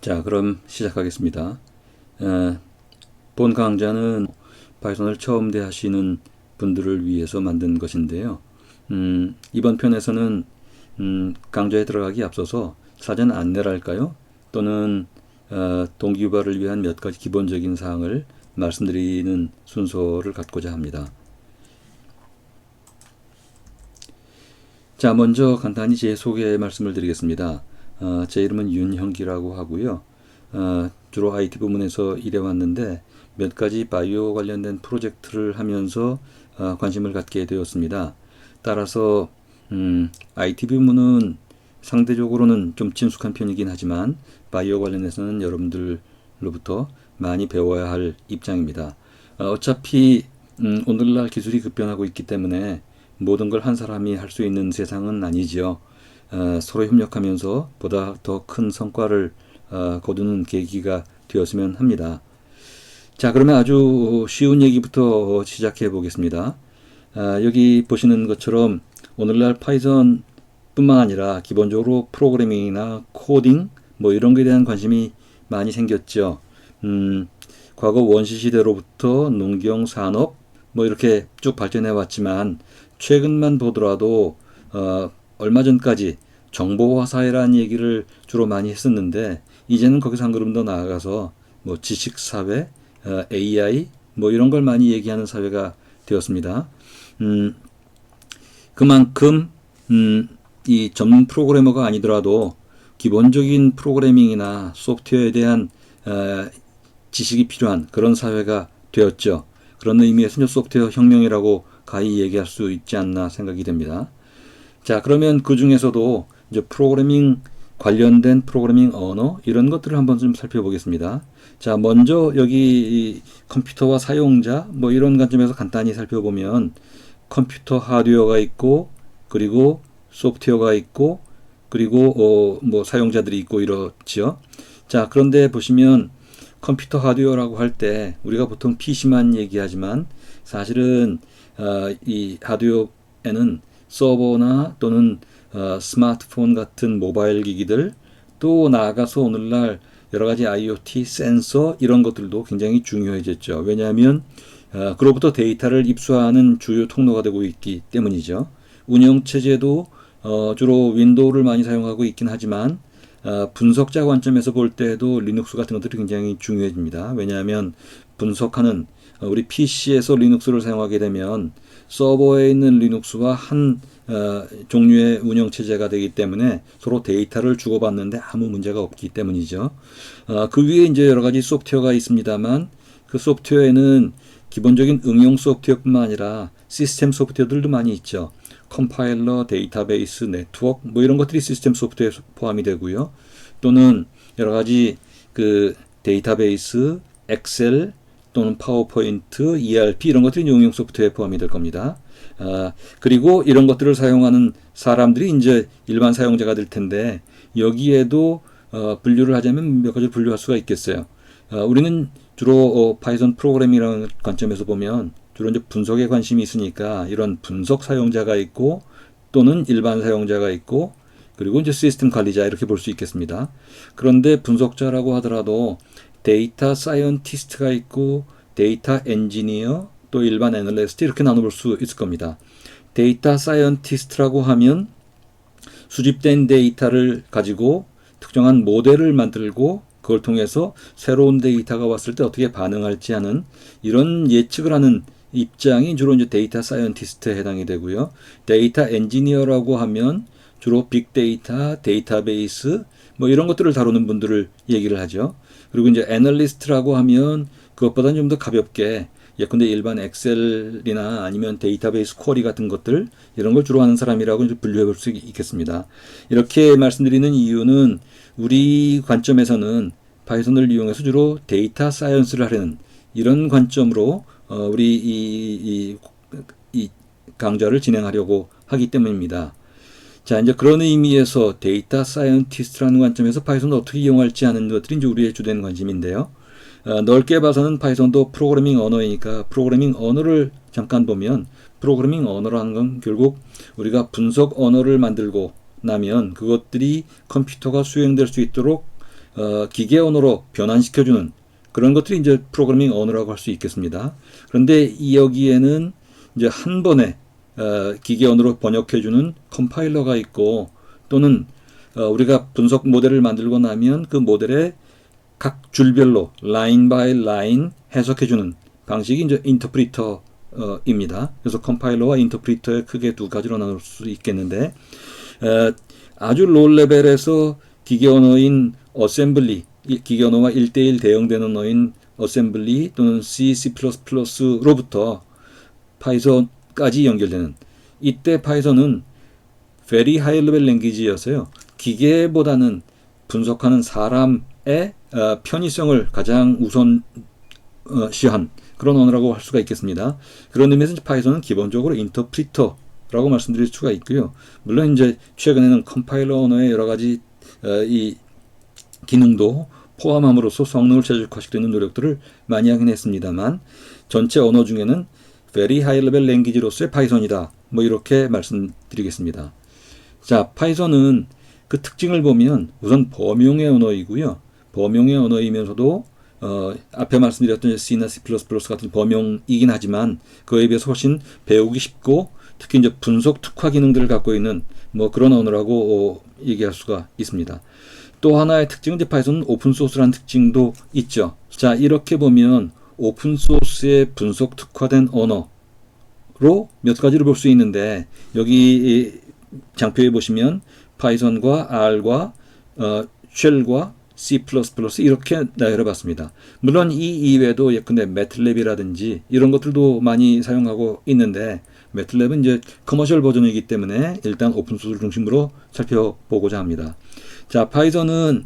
자, 그럼 시작하겠습니다. 본 강좌는 파이썬을 처음 대하시는 분들을 위해서 만든 것인데요. 이번 편에서는 강좌에 들어가기 앞서서 사전 안내랄까요? 또는 동기유발을 위한 몇 가지 기본적인 사항을 말씀드리는 순서를 갖고자 합니다. 자, 먼저 간단히 제 소개 말씀을 드리겠습니다. 제 이름은 윤형기라고 하고요. 주로 IT 부문에서 일해왔는데 몇 가지 바이오 관련된 프로젝트를 하면서 관심을 갖게 되었습니다. 따라서 IT 부문은 상대적으로는 좀 친숙한 편이긴 하지만 바이오 관련해서는 여러분들로부터 많이 배워야 할 입장입니다. 어차피 오늘날 기술이 급변하고 있기 때문에 모든 걸 한 사람이 할 수 있는 세상은 아니지요. 서로 협력하면서 보다 더 큰 성과를 거두는 계기가 되었으면 합니다. 자, 그러면 아주 쉬운 얘기부터 시작해 보겠습니다. 여기 보시는 것처럼 오늘날 파이썬 뿐만 아니라 기본적으로 프로그래밍이나 코딩 뭐 이런 것에 대한 관심이 많이 생겼죠. 과거 원시 시대로부터 농경, 산업 뭐 이렇게 쭉 발전해 왔지만 최근만 보더라도 얼마 전까지 정보화 사회라는 얘기를 주로 많이 했었는데 이제는 거기서 한 걸음 더 나아가서 뭐 지식 사회, AI 뭐 이런 걸 많이 얘기하는 사회가 되었습니다. 그만큼 이 전문 프로그래머가 아니더라도 기본적인 프로그래밍이나 소프트웨어에 대한 지식이 필요한 그런 사회가 되었죠. 그런 의미에서 소프트웨어 혁명이라고 가히 얘기할 수 있지 않나 생각이 됩니다. 자, 그러면 그 중에서도 이제 프로그래밍 관련된 프로그래밍 언어 이런 것들을 한번 좀 살펴보겠습니다. 자, 먼저 여기 컴퓨터와 사용자 뭐 이런 관점에서 간단히 살펴보면 컴퓨터 하드웨어가 있고 그리고 소프트웨어가 있고 그리고 뭐 사용자들이 있고 이렇지요. 자, 그런데 보시면 컴퓨터 하드웨어라고 할 때 우리가 보통 PC만 얘기하지만 사실은 이 하드웨어에는 서버나 또는 스마트폰 같은 모바일 기기들 또 나아가서 오늘날 여러 가지 IoT 센서 이런 것들도 굉장히 중요해졌죠. 왜냐하면 그로부터 데이터를 입수하는 주요 통로가 되고 있기 때문이죠. 운영체제도 주로 윈도우를 많이 사용하고 있긴 하지만 분석자 관점에서 볼 때도 리눅스 같은 것들이 굉장히 중요해집니다. 왜냐하면 분석하는 우리 PC에서 리눅스를 사용하게 되면 서버에 있는 리눅스와 한 종류의 운영체제가 되기 때문에 서로 데이터를 주고받는데 아무 문제가 없기 때문이죠. 그 위에 이제 여러 가지 소프트웨어가 있습니다만 그 소프트웨어에는 기본적인 응용 소프트웨어뿐만 아니라 시스템 소프트웨어들도 많이 있죠. 컴파일러, 데이터베이스, 네트워크 뭐 이런 것들이 시스템 소프트웨어에 포함이 되고요. 또는 여러 가지 그 데이터베이스, 엑셀 또는 파워포인트, ERP 이런 것들이 응용 소프트웨어에 포함이 될 겁니다. 그리고 이런 것들을 사용하는 사람들이 이제 일반 사용자가 될 텐데 여기에도 분류를 하자면 몇 가지 분류할 수가 있겠어요. 우리는 주로 파이썬 프로그래밍이라는 관점에서 보면 주로 이제 분석에 관심이 있으니까 이런 분석 사용자가 있고 또는 일반 사용자가 있고 그리고 이제 시스템 관리자 이렇게 볼 수 있겠습니다. 그런데 분석자라고 하더라도 데이터 사이언티스트가 있고 데이터 엔지니어 또 일반 애널리스트 이렇게 나눠볼 수 있을 겁니다. 데이터 사이언티스트라고 하면 수집된 데이터를 가지고 특정한 모델을 만들고 그걸 통해서 새로운 데이터가 왔을 때 어떻게 반응할지 하는 이런 예측을 하는 입장이 주로 이제 데이터 사이언티스트에 해당이 되고요. 데이터 엔지니어라고 하면 주로 빅데이터, 데이터베이스 뭐 이런 것들을 다루는 분들을 얘기를 하죠. 그리고 이제 애널리스트라고 하면 그것보다는 좀 더 가볍게 예컨대 일반 엑셀이나 아니면 데이터베이스 쿼리 같은 것들 이런 걸 주로 하는 사람이라고 이제 분류해 볼 수 있겠습니다. 이렇게 말씀드리는 이유는 우리 관점에서는 파이썬을 이용해서 주로 데이터 사이언스를 하려는 이런 관점으로 우리 이 강좌를 진행하려고 하기 때문입니다. 자, 이제 그런 의미에서 데이터 사이언티스트라는 관점에서 파이썬을 어떻게 이용할지 하는 것들이 이제 우리의 주된 관심인데요. 넓게 봐서는 파이썬도 프로그래밍 언어이니까 프로그래밍 언어를 잠깐 보면 프로그래밍 언어라는 건 결국 우리가 분석 언어를 만들고 나면 그것들이 컴퓨터가 수행될 수 있도록 기계 언어로 변환시켜주는 그런 것들이 이제 프로그래밍 언어라고 할 수 있겠습니다. 그런데 여기에는 이제 한 번에 기계 언어로 번역해주는 컴파일러가 있고 또는 우리가 분석 모델을 만들고 나면 그 모델에 각 줄별로 라인 바이 라인 해석해주는 방식이 이제 인터프리터입니다. 그래서 컴파일러와 인터프리터의 크게 두 가지로 나눌 수 있겠는데 아주 로우 레벨에서 기계 언어인 어셈블리, 기계 언어와 1대1 대응되는 언어인 어셈블리 또는 C, C++로부터 파이썬까지 연결되는 이때 파이썬은 very high level language여서요. 기계보다는 분석하는 사람의 편의성을 가장 우선시한 그런 언어라고 할 수가 있겠습니다. 그런 의미에서 파이썬은 기본적으로 인터프리터라고 말씀드릴 수가 있고요. 물론 이제 최근에는 컴파일러 언어의 여러 가지 이 기능도 포함함으로써 성능을 최적화시키는 노력들을 많이 하긴 했습니다만 전체 언어 중에는 very high level language로서의 파이썬이다. 뭐 이렇게 말씀드리겠습니다. 자, 파이썬은 그 특징을 보면 우선 범용의 언어이고요. 범용의 언어이면서도 앞에 말씀드렸던 C나 C++ 같은 범용이긴 하지만 그에 비해서 훨씬 배우기 쉽고 특히 이제 분석 특화 기능들을 갖고 있는 뭐 그런 언어라고 얘기할 수가 있습니다. 또 하나의 특징은 이제 파이썬은 오픈소스라는 특징도 있죠. 자, 이렇게 보면 오픈소스의 분석 특화된 언어로 몇 가지를 볼 수 있는데 여기 장표에 보시면 파이썬과 R과 쉘과 C++ 이렇게 나열해봤습니다. 물론 이 이외에도 예컨대 매틀랩이라든지 이런 것들도 많이 사용하고 있는데 매틀랩은 이제 커머셜 버전이기 때문에 일단 오픈소스를 중심으로 살펴보고자 합니다. 자, 파이썬은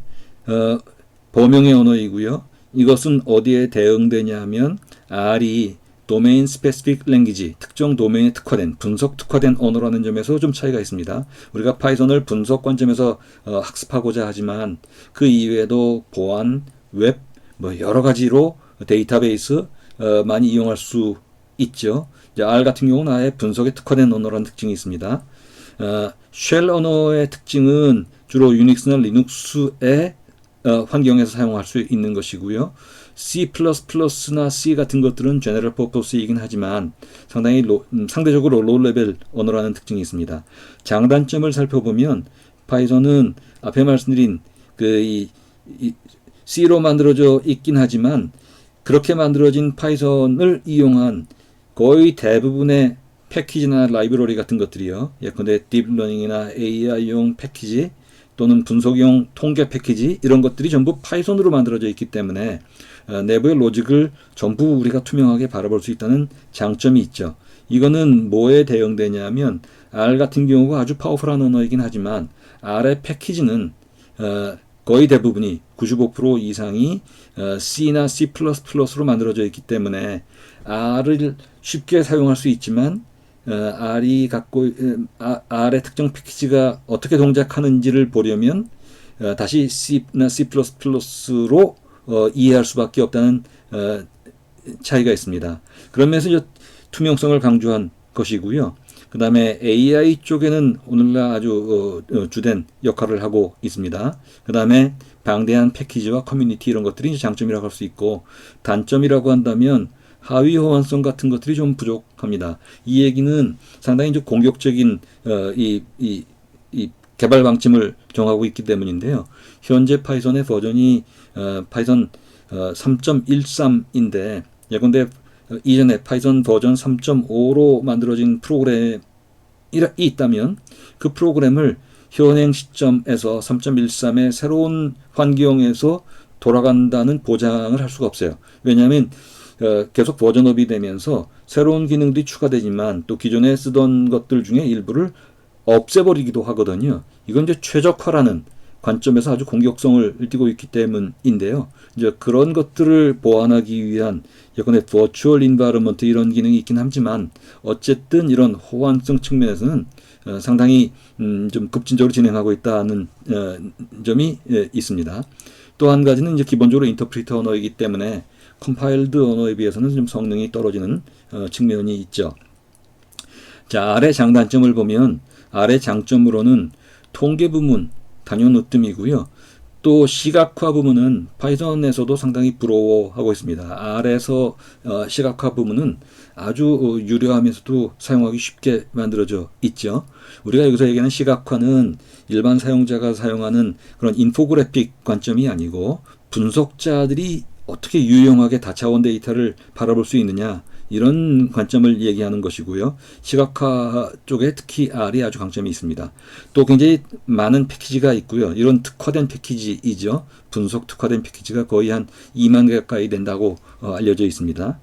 범용의 언어이고요. 이것은 어디에 대응되냐 하면 R이 도메인 스페시픽 랭귀지, 특정 도메인에 특화된, 분석 특화된 언어라는 점에서 좀 차이가 있습니다. 우리가 파이썬을 분석 관점에서 학습하고자 하지만 그 이외에도 보안, 웹, 뭐 여러 가지로 데이터베이스 많이 이용할 수 있죠. 이제 R 같은 경우는 아예 분석에 특화된 언어라는 특징이 있습니다. 쉘 언어의 특징은 주로 유닉스나 리눅스의 환경에서 사용할 수 있는 것이고요. C++나 C 같은 것들은 제너럴 퍼포스이긴 하지만 상당히 상대적으로 로우 레벨 언어라는 특징이 있습니다. 장단점을 살펴보면 파이썬은 앞에 말씀드린 이 C로 만들어져 있긴 하지만 그렇게 만들어진 파이썬을 이용한 거의 대부분의 패키지나 라이브러리 같은 것들이요. 예컨대 딥러닝이나 AI용 패키지 또는 분석용 통계 패키지 이런 것들이 전부 파이썬으로 만들어져 있기 때문에 내부의 로직을 전부 우리가 투명하게 바라볼 수 있다는 장점이 있죠. 이거는 뭐에 대응되냐면 R 같은 경우가 아주 파워풀한 언어이긴 하지만 R의 패키지는 거의 대부분이 95% 이상이 C나 C++로 만들어져 있기 때문에 R을 쉽게 사용할 수 있지만 R이 갖고 R의 특정 패키지가 어떻게 동작하는지를 보려면 다시 C나 C++로 이해할 수밖에 없다는 차이가 있습니다. 그런 면에서 투명성을 강조한 것이고요. 그 다음에 AI 쪽에는 오늘날 아주 주된 역할을 하고 있습니다. 그 다음에 방대한 패키지와 커뮤니티 이런 것들이 장점이라고 할 수 있고 단점이라고 한다면 하위 호환성 같은 것들이 좀 부족합니다. 이 얘기는 상당히 좀 공격적인 이 개발 방침을 정하고 있기 때문인데요. 현재 파이썬의 버전이 파이썬 3.13인데 예컨대 이전에 파이썬 버전 3.5로 만들어진 프로그램이 있다면 그 프로그램을 현행 시점에서 3.13의 새로운 환경에서 돌아간다는 보장을 할 수가 없어요. 왜냐하면 계속 버전업이 되면서 새로운 기능들이 추가되지만 또 기존에 쓰던 것들 중에 일부를 없애버리기도 하거든요. 이건 이제 최적화라는 관점에서 아주 공격성을 띠고 있기 때문인데요. 이제 그런 것들을 보완하기 위한 예컨대 버추얼 인바이러먼트 이런 기능이 있긴 하지만 어쨌든 이런 호환성 측면에서는 상당히 좀 급진적으로 진행하고 있다는 점이 있습니다. 또 한 가지는 이제 기본적으로 인터프리터 언어이기 때문에 컴파일드 언어에 비해서는 좀 성능이 떨어지는 측면이 있죠. 자, R의 장단점을 보면 R의 장점으로는 통계 부문 단연 으뜸이고요. 또 시각화 부분은 파이썬에서도 상당히 부러워하고 있습니다. R에서 시각화 부분은 아주 유려하면서도 사용하기 쉽게 만들어져 있죠. 우리가 여기서 얘기하는 시각화는 일반 사용자가 사용하는 그런 인포그래픽 관점이 아니고 분석자들이 어떻게 유용하게 다차원 데이터를 바라볼 수 있느냐, 이런 관점을 얘기하는 것이고요. 시각화 쪽에 특히 R이 아주 강점이 있습니다. 또 굉장히 많은 패키지가 있고요. 이런 특화된 패키지이죠. 분석 특화된 패키지가 거의 한 2만 개 가까이 된다고 알려져 있습니다.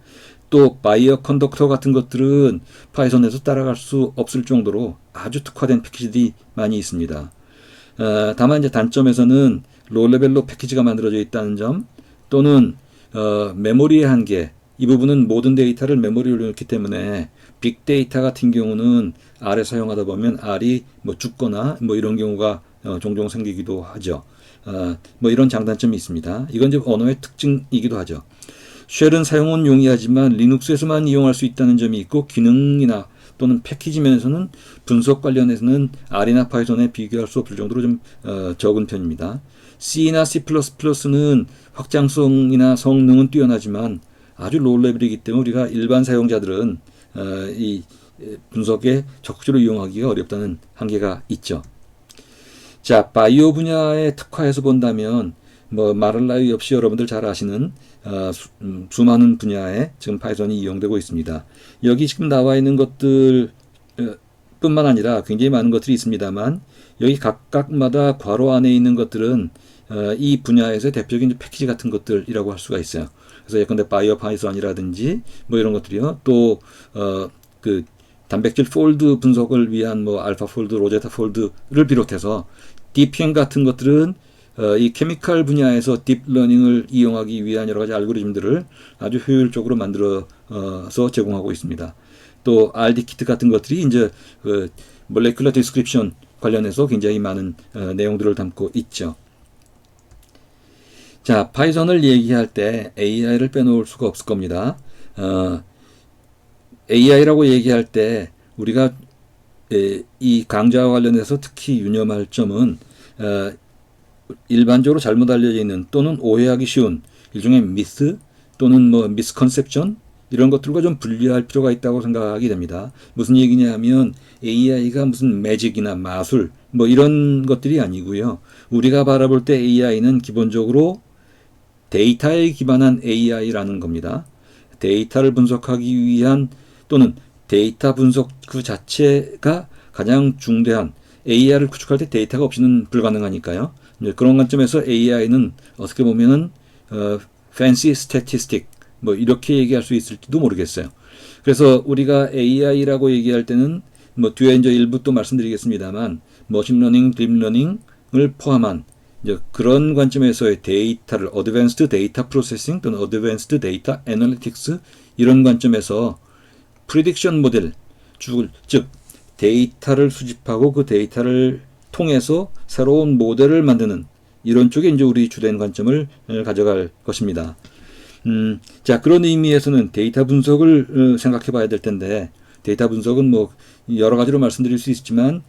또 바이어 컨덕터 같은 것들은 파이썬에서 따라갈 수 없을 정도로 아주 특화된 패키지들이 많이 있습니다. 다만 이제 단점에서는 로우 레벨로 패키지가 만들어져 있다는 점, 또는 메모리의 한계, 이 부분은 모든 데이터를 메모리에 올려놓기 때문에 빅데이터 같은 경우는 R에 사용하다 보면 R이 뭐 죽거나 뭐 이런 경우가 종종 생기기도 하죠. 뭐 이런 장단점이 있습니다. 이건 이제 언어의 특징이기도 하죠. 쉘은 사용은 용이하지만 리눅스에서만 이용할 수 있다는 점이 있고, 기능이나 또는 패키지 면에서는 분석 관련해서는 R이나 파이썬에 비교할 수 없을 정도로 좀 적은 편입니다. C나 C++는 확장성이나 성능은 뛰어나지만 아주 로우 레벨이기 때문에 우리가 일반 사용자들은 이 분석에 적극적으로 이용하기가 어렵다는 한계가 있죠. 자, 바이오 분야에 특화해서 본다면 뭐 말할 나위 없이 여러분들 잘 아시는 수많은 분야에 지금 파이썬이 이용되고 있습니다. 여기 지금 나와 있는 것들 뿐만 아니라 굉장히 많은 것들이 있습니다만, 여기 각각마다 괄호 안에 있는 것들은 이 분야에서 대표적인 패키지 같은 것들이라고 할 수가 있어요. 그래서 예컨대 바이오 파이썬이라든지 뭐 이런 것들이요. 또 그 단백질 폴드 분석을 위한 뭐 알파 폴드, 로제타 폴드를 비롯해서 DPM 같은 것들은 이 케미칼 분야에서 딥러닝을 이용하기 위한 여러 가지 알고리즘들을 아주 효율적으로 만들어서 제공하고 있습니다. 또 RD키트 같은 것들이 이제 몰레큘러 디스크립션 관련해서 굉장히 많은 내용들을 담고 있죠. 자, 파이썬을 얘기할 때 AI를 빼놓을 수가 없을 겁니다. AI라고 얘기할 때 우리가 이 강좌와 관련해서 특히 유념할 점은 일반적으로 잘못 알려져 있는 또는 오해하기 쉬운 일종의 미스 또는 뭐 미스컨셉션, 이런 것들과 좀 분리할 필요가 있다고 생각하게 됩니다. 무슨 얘기냐면 AI가 무슨 매직이나 마술 뭐 이런 것들이 아니고요. 우리가 바라볼 때 AI는 기본적으로 데이터에 기반한 AI라는 겁니다. 데이터를 분석하기 위한 또는 데이터 분석 그 자체가 가장 중대한, AI를 구축할 때 데이터가 없이는 불가능하니까요. 그런 관점에서 AI는 어떻게 보면은 fancy statistic 뭐 이렇게 얘기할 수 있을지도 모르겠어요. 그래서 우리가 AI라고 얘기할 때는 뭐 뒤에 이제 일부 또 말씀드리겠습니다만 머신러닝, 딥러닝을 포함한 이제 그런 관점에서의 데이터를 어드밴스드 데이터 프로세싱 또는 어드밴스드 데이터 애널리틱스, 이런 관점에서 프리딕션 모델, 즉 데이터를 수집하고 그 데이터를 통해서 새로운 모델을 만드는 이런 쪽에 이제 우리 주된 관점을 가져갈 것입니다. 자, 그런 의미에서는 데이터 분석을 생각해 봐야 될 텐데, 데이터 분석은 뭐 여러 가지로 말씀드릴 수 있지만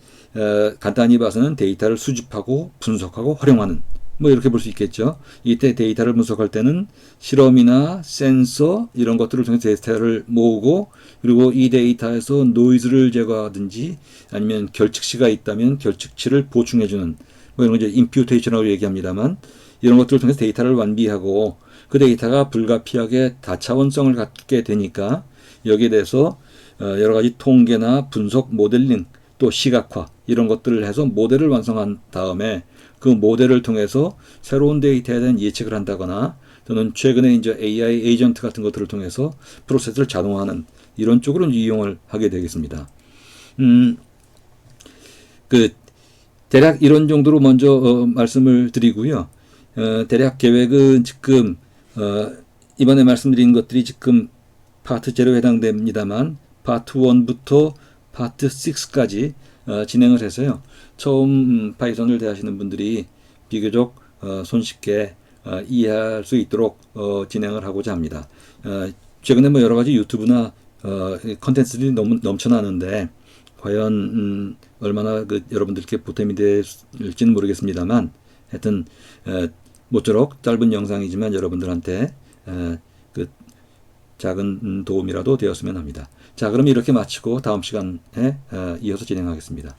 간단히 봐서는 데이터를 수집하고 분석하고 활용하는, 뭐 이렇게 볼 수 있겠죠. 이때 데이터를 분석할 때는 실험이나 센서 이런 것들을 통해서 데이터를 모으고, 그리고 이 데이터에서 노이즈를 제거하든지 아니면 결측치가 있다면 결측치를 보충해주는 뭐 이런 거 이제 임퓨테이션이라고 얘기합니다만, 이런 것들을 통해서 데이터를 완비하고 그 데이터가 불가피하게 다차원성을 갖게 되니까 여기에 대해서 여러 가지 통계나 분석, 모델링, 또 시각화 이런 것들을 해서 모델을 완성한 다음에 그 모델을 통해서 새로운 데이터에 대한 예측을 한다거나, 또는 최근에 이제 AI 에이전트 같은 것들을 통해서 프로세스를 자동화하는 이런 쪽으로 이용을 하게 되겠습니다. 대략 이런 정도로 먼저 말씀을 드리고요. 대략 계획은 지금 이번에 말씀드린 것들이 지금 파트 0에 해당됩니다만 파트 1부터 파트 6까지 진행을 해서요. 처음 파이썬을 대하시는 분들이 비교적 손쉽게 이해할 수 있도록 진행을 하고자 합니다. 최근에 뭐 여러 가지 유튜브나 컨텐츠들이 너무 넘쳐나는데 과연 얼마나 여러분들께 보탬이 될지는 모르겠습니다만, 하여튼 모쪼록 짧은 영상이지만 여러분들한테 그 작은 도움이라도 되었으면 합니다. 자, 그럼 이렇게 마치고 다음 시간에 이어서 진행하겠습니다.